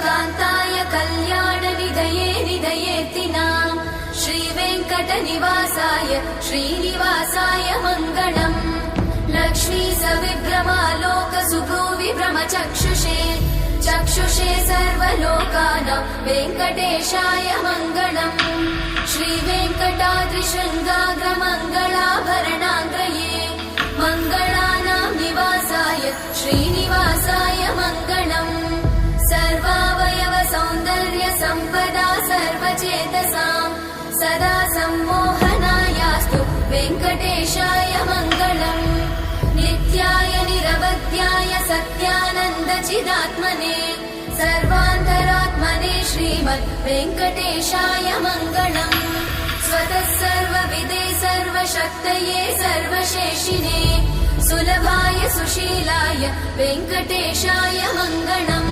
कान्ताय कल्याणनिधये निधयेत्तिनाम् श्रीवेङ्कटनिवासाय श्रीनिवासाय मङ्गलम् लक्ष्मी सविभ्रमालोकसुभ्रूविभ्रमचक्षुषे चक्षुषे सर्वलोकानां वेङ्कटेशाय मङ्गलम् श्रीवेङ्कटाद्रिशृङ्गाग्रमङ्गलाभरणाङ्ग्रये मङ्गलानां निवासाय श्रीनिवासाय मङ्गलम् सर्वावयव सौन्दर्य सम्पदा सर्वचेतसां सदा सम्मोहनायास्तु वेङ्कटेशाय मङ्गलम् नित्याय निरवध्याय सत्यानन्दचिदात्मने सर्वान्तरात्मने श्रीमद् वेङ्कटेशाय मङ्गलम् स्वतः सर्वविदे सर्वशक्तये सर्वशेषिने सुलभाय सुशीलाय वेङ्कटेशाय मङ्गलम्